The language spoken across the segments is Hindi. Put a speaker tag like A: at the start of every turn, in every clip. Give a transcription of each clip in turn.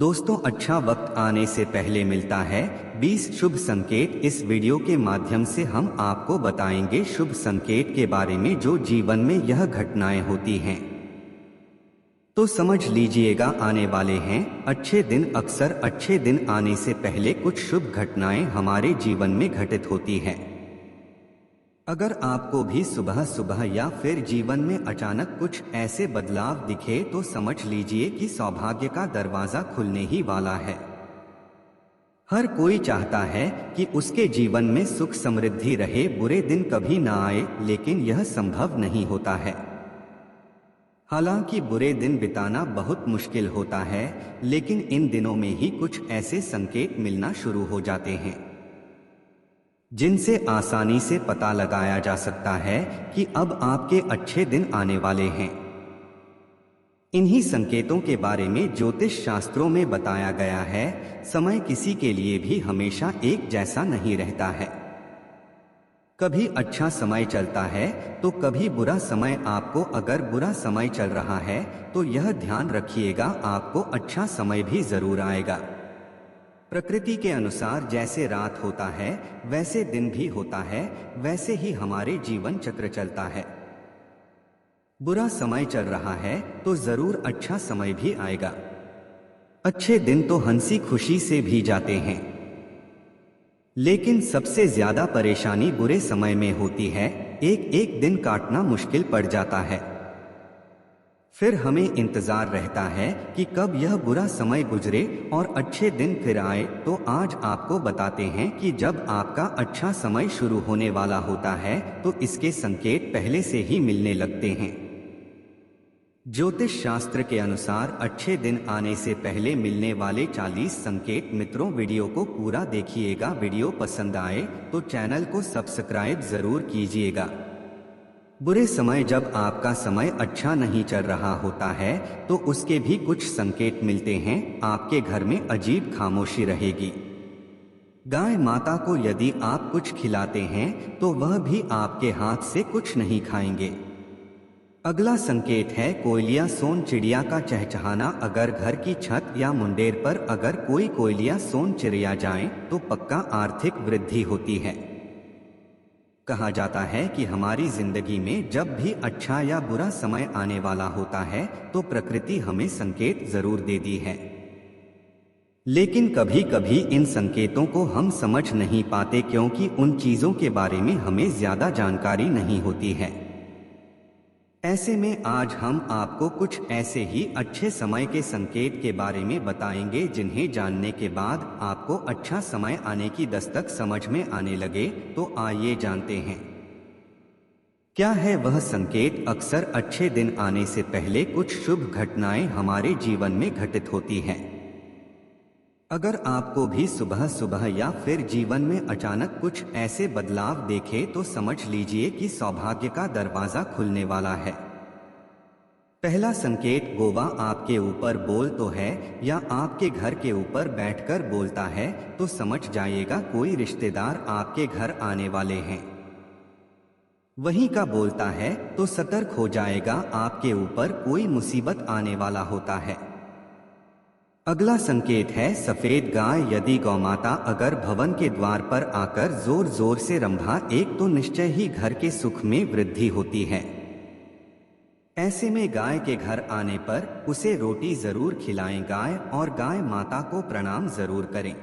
A: दोस्तों, अच्छा वक्त आने से पहले मिलता है 20 शुभ संकेत। इस वीडियो के माध्यम से हम आपको बताएंगे शुभ संकेत के बारे में जो जीवन में यह घटनाएं होती हैं। तो समझ लीजिएगा, आने वाले हैं अच्छे दिन। अक्सर अच्छे दिन आने से पहले कुछ शुभ घटनाएं हमारे जीवन में घटित होती हैं। अगर आपको भी सुबह सुबह या फिर जीवन में अचानक कुछ ऐसे बदलाव दिखे तो समझ लीजिए कि सौभाग्य का दरवाजा खुलने ही वाला है। हर कोई चाहता है कि उसके जीवन में सुख समृद्धि रहे, बुरे दिन कभी ना आए, लेकिन यह संभव नहीं होता है। हालांकि बुरे दिन बिताना बहुत मुश्किल होता है, लेकिन इन दिनों में ही कुछ ऐसे संकेत मिलना शुरू हो जाते हैं जिनसे आसानी से पता लगाया जा सकता है कि अब आपके अच्छे दिन आने वाले हैं। इन्हीं संकेतों के बारे में ज्योतिष शास्त्रों में बताया गया है। समय किसी के लिए भी हमेशा एक जैसा नहीं रहता है। कभी अच्छा समय चलता है तो कभी बुरा समय। आपको अगर बुरा समय चल रहा है तो यह ध्यान रखिएगा, आपको अच्छा समय भी जरूर आएगा। प्रकृति के अनुसार जैसे रात होता है वैसे दिन भी होता है, वैसे ही हमारे जीवन चक्र चलता है। बुरा समय चल रहा है तो जरूर अच्छा समय भी आएगा। अच्छे दिन तो हंसी खुशी से भी जाते हैं, लेकिन सबसे ज्यादा परेशानी बुरे समय में होती है। एक एक दिन काटना मुश्किल पड़ जाता है। फिर हमें इंतजार रहता है कि कब यह बुरा समय गुजरे और अच्छे दिन फिर आए। तो आज आपको बताते हैं कि जब आपका अच्छा समय शुरू होने वाला होता है तो इसके संकेत पहले से ही मिलने लगते हैं। ज्योतिष शास्त्र के अनुसार अच्छे दिन आने से पहले मिलने वाले 40 संकेत। मित्रों, वीडियो को पूरा देखिएगा। वीडियो पसंद आए तो चैनल को सब्सक्राइब जरूर कीजिएगा। बुरे समय, जब आपका समय अच्छा नहीं चल रहा होता है तो उसके भी कुछ संकेत मिलते हैं। आपके घर में अजीब खामोशी रहेगी। गाय माता को यदि आप कुछ खिलाते हैं तो वह भी आपके हाथ से कुछ नहीं खाएंगे। अगला संकेत है कोयलियां सोन चिड़िया का चहचहाना। अगर घर की छत या मुंडेर पर अगर कोई कोयलियां सोन चिड़िया जाएं तो पक्का आर्थिक वृद्धि होती है। कहा जाता है कि हमारी जिंदगी में जब भी अच्छा या बुरा समय आने वाला होता है तो प्रकृति हमें संकेत जरूर देती है, लेकिन कभी कभी इन संकेतों को हम समझ नहीं पाते क्योंकि उन चीजों के बारे में हमें ज्यादा जानकारी नहीं होती है। ऐसे में आज हम आपको कुछ ऐसे ही अच्छे समय के संकेत के बारे में बताएंगे जिन्हें जानने के बाद आपको अच्छा समय आने की दस्तक समझ में आने लगे। तो आइए जानते हैं क्या है वह संकेत। अक्सर अच्छे दिन आने से पहले कुछ शुभ घटनाएं हमारे जीवन में घटित होती हैं। अगर आपको भी सुबह सुबह या फिर जीवन में अचानक कुछ ऐसे बदलाव देखे तो समझ लीजिए कि सौभाग्य का दरवाजा खुलने वाला है। पहला संकेत, गोवा आपके ऊपर बोल तो है या आपके घर के ऊपर बैठकर बोलता है तो समझ जाइएगा कोई रिश्तेदार आपके घर आने वाले हैं। वहीं का बोलता है तो सतर्क हो जाएगा, आपके ऊपर कोई मुसीबत आने वाला होता है। अगला संकेत है सफेद गाय। यदि गौमाता अगर भवन के द्वार पर आकर जोर जोर से रंभा एक तो निश्चय ही घर के सुख में वृद्धि होती है। ऐसे में गाय के घर आने पर उसे रोटी जरूर खिलाएं गाय, और गाय माता को प्रणाम जरूर करें।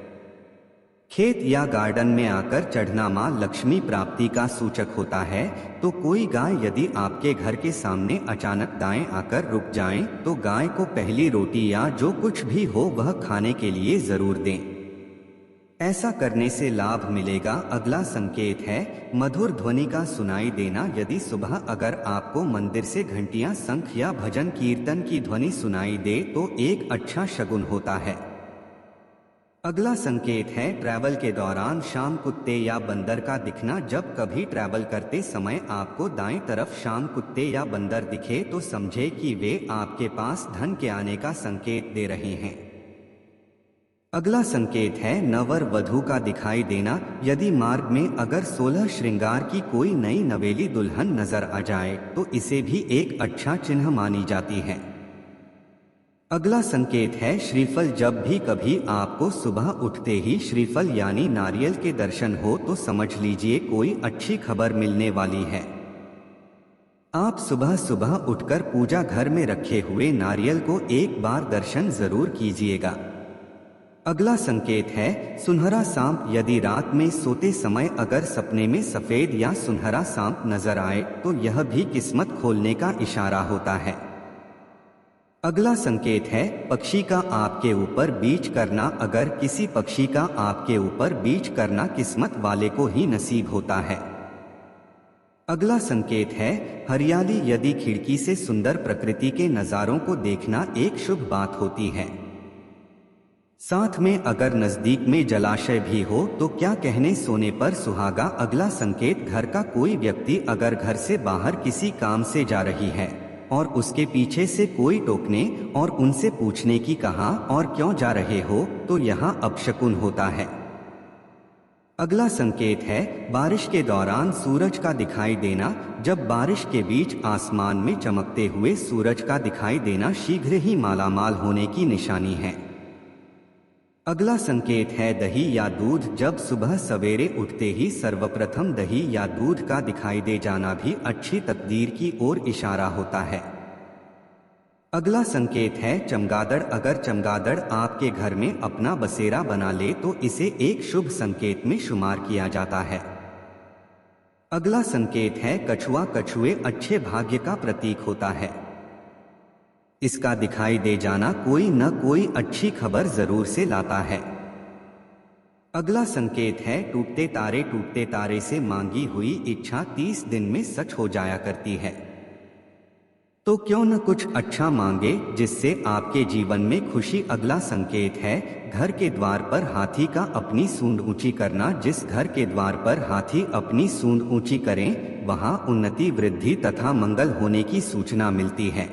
A: खेत या गार्डन में आकर चढ़ना मां लक्ष्मी प्राप्ति का सूचक होता है। तो कोई गाय यदि आपके घर के सामने अचानक दाएं आकर रुक जाएं तो गाय को पहली रोटी या जो कुछ भी हो वह खाने के लिए जरूर दें। ऐसा करने से लाभ मिलेगा। अगला संकेत है मधुर ध्वनि का सुनाई देना। यदि सुबह अगर आपको मंदिर से घंटियां, शंख या भजन कीर्तन की ध्वनि सुनाई दे तो एक अच्छा शगुन होता है। अगला संकेत है ट्रैवल के दौरान शाम कुत्ते या बंदर का दिखना। जब कभी ट्रैवल करते समय आपको दाएं तरफ शाम कुत्ते या बंदर दिखे तो समझे कि वे आपके पास धन के आने का संकेत दे रहे हैं। अगला संकेत है नवर वधू का दिखाई देना। यदि मार्ग में अगर 16 श्रृंगार की कोई नई नवेली दुल्हन नजर आ जाए तो इसे भी एक अच्छा चिन्ह मानी जाती है। अगला संकेत है श्रीफल। जब भी कभी आपको सुबह उठते ही श्रीफल यानी नारियल के दर्शन हो तो समझ लीजिए कोई अच्छी खबर मिलने वाली है। आप सुबह सुबह उठकर पूजा घर में रखे हुए नारियल को एक बार दर्शन जरूर कीजिएगा। अगला संकेत है सुनहरा सांप। यदि रात में सोते समय अगर सपने में सफेद या सुनहरा सांप नजर आए तो यह भी किस्मत खोलने का इशारा होता है। अगला संकेत है पक्षी का आपके ऊपर बीच करना। अगर किसी पक्षी का आपके ऊपर बीच करना किस्मत वाले को ही नसीब होता है। अगला संकेत है हरियाली। यदि खिड़की से सुंदर प्रकृति के नज़ारों को देखना एक शुभ बात होती है। साथ में अगर नजदीक में जलाशय भी हो तो क्या कहने, सोने पर सुहागा। अगला संकेत घर का कोई व्यक्ति अगर घर से बाहर किसी काम से जा रही है और उसके पीछे से कोई टोकने और उनसे पूछने की कहा और क्यों जा रहे हो तो यहाँ अपशकुन होता है। अगला संकेत है बारिश के दौरान सूरज का दिखाई देना। जब बारिश के बीच आसमान में चमकते हुए सूरज का दिखाई देना शीघ्र ही मालामाल होने की निशानी है। अगला संकेत है दही या दूध। जब सुबह सवेरे उठते ही सर्वप्रथम दही या दूध का दिखाई दे जाना भी अच्छी तकदीर की ओर इशारा होता है। अगला संकेत है चमगादड़। अगर चमगादड़ आपके घर में अपना बसेरा बना ले तो इसे एक शुभ संकेत में शुमार किया जाता है। अगला संकेत है कछुआ। कछुए अच्छे भाग्य का प्रतीक होता है। इसका दिखाई दे जाना कोई न कोई अच्छी खबर जरूर से लाता है। अगला संकेत है टूटते तारे। टूटते तारे से मांगी हुई इच्छा 30 दिन में सच हो जाया करती है। तो क्यों न कुछ अच्छा मांगे जिससे आपके जीवन में खुशी। अगला संकेत है घर के द्वार पर हाथी का अपनी सूंड ऊंची करना। जिस घर के द्वार पर हाथी अपनी सूंड ऊंची करें वहां उन्नति, वृद्धि तथा मंगल होने की सूचना मिलती है।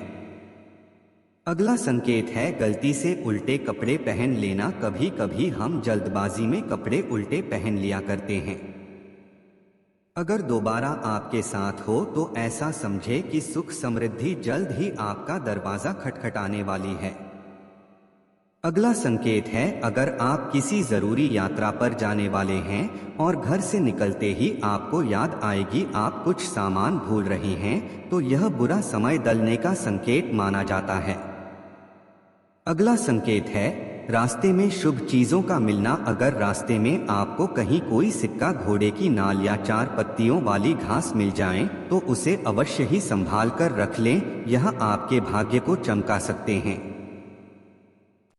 A: अगला संकेत है गलती से उल्टे कपड़े पहन लेना। कभी कभी हम जल्दबाजी में कपड़े उल्टे पहन लिया करते हैं। अगर दोबारा आपके साथ हो तो ऐसा समझे कि सुख समृद्धि जल्द ही आपका दरवाजा खटखटाने वाली है। अगला संकेत है अगर आप किसी जरूरी यात्रा पर जाने वाले हैं और घर से निकलते ही आपको याद आएगी आप कुछ सामान भूल रही हैं तो यह बुरा समय टलने का संकेत माना जाता है। अगला संकेत है रास्ते में शुभ चीजों का मिलना। अगर रास्ते में आपको कहीं कोई सिक्का, घोड़े की नाल या 4 पत्तियों वाली घास मिल जाए तो उसे अवश्य ही संभाल कर रख लें, यह आपके भाग्य को चमका सकते हैं।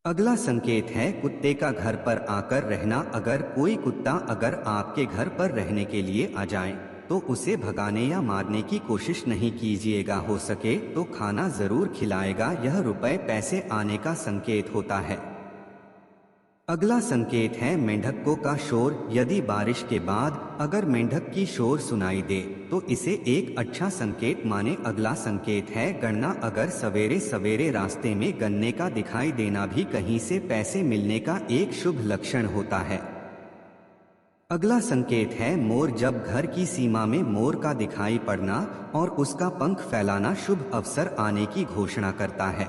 A: अगला संकेत है कुत्ते का घर पर आकर रहना। अगर कोई कुत्ता अगर आपके घर पर रहने के लिए आ जाए तो उसे भगाने या मारने की कोशिश नहीं कीजिएगा। हो सके तो खाना जरूर खिलाएगा, यह रुपए पैसे आने का संकेत होता है। अगला संकेत है मेंढकों का शोर। यदि बारिश के बाद अगर मेंढक की शोर सुनाई दे तो इसे एक अच्छा संकेत माने। अगला संकेत है गणना। अगर सवेरे सवेरे रास्ते में गन्ने का दिखाई देना भी कहीं से पैसे मिलने का एक शुभ लक्षण होता है। अगला संकेत है मोर। जब घर की सीमा में मोर का दिखाई पड़ना और उसका पंख फैलाना शुभ अवसर आने की घोषणा करता है।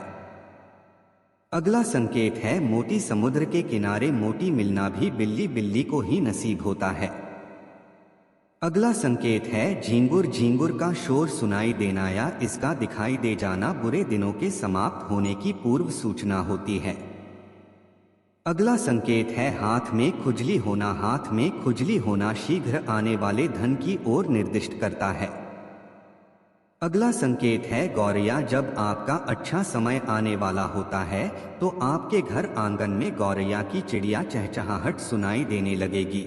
A: अगला संकेत है मोती। समुद्र के किनारे मोती मिलना भी बिल्ली बिल्ली को ही नसीब होता है। अगला संकेत है झींगुर। झींगुर का शोर सुनाई देना या इसका दिखाई दे जाना बुरे दिनों के समाप्त होने की पूर्व सूचना होती है। अगला संकेत है हाथ में खुजली होना। हाथ में खुजली होना शीघ्र आने वाले धन की ओर निर्दिष्ट करता है। अगला संकेत है गौरैया। जब आपका अच्छा समय आने वाला होता है तो आपके घर आंगन में गौरैया की चिड़िया चहचहाहट सुनाई देने लगेगी।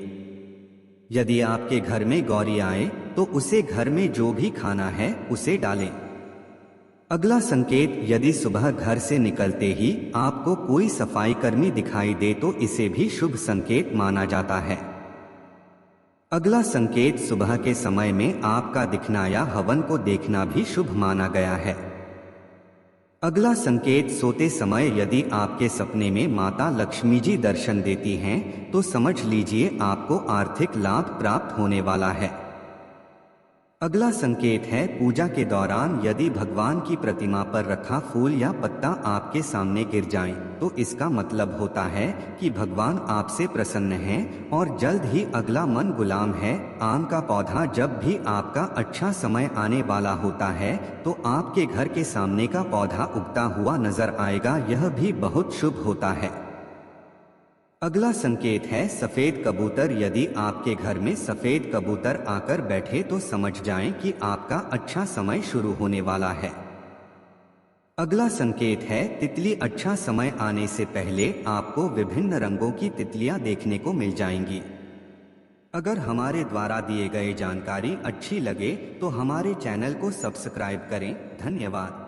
A: यदि आपके घर में गौरी आए तो उसे घर में जो भी खाना है उसे डालें। अगला संकेत यदि सुबह घर से निकलते ही आपको कोई सफाई कर्मी दिखाई दे तो इसे भी शुभ संकेत माना जाता है। अगला संकेत सुबह के समय में आपका दिखना या हवन को देखना भी शुभ माना गया है। अगला संकेत सोते समय यदि आपके सपने में माता लक्ष्मी जी दर्शन देती हैं तो समझ लीजिए आपको आर्थिक लाभ प्राप्त होने वाला है। अगला संकेत है पूजा के दौरान यदि भगवान की प्रतिमा पर रखा फूल या पत्ता आपके सामने गिर जाए तो इसका मतलब होता है कि भगवान आपसे प्रसन्न हैं और जल्द ही अगला मन गुलाम है। आम का पौधा जब भी आपका अच्छा समय आने वाला होता है तो आपके घर के सामने का पौधा उगता हुआ नजर आएगा, यह भी बहुत शुभ होता है। अगला संकेत है सफेद कबूतर। यदि आपके घर में सफेद कबूतर आकर बैठे तो समझ जाएं कि आपका अच्छा समय शुरू होने वाला है। अगला संकेत है तितली। अच्छा समय आने से पहले आपको विभिन्न रंगों की तितलियां देखने को मिल जाएंगी। अगर हमारे द्वारा दिए गए जानकारी अच्छी लगे तो हमारे चैनल को सब्सक्राइब करें। धन्यवाद।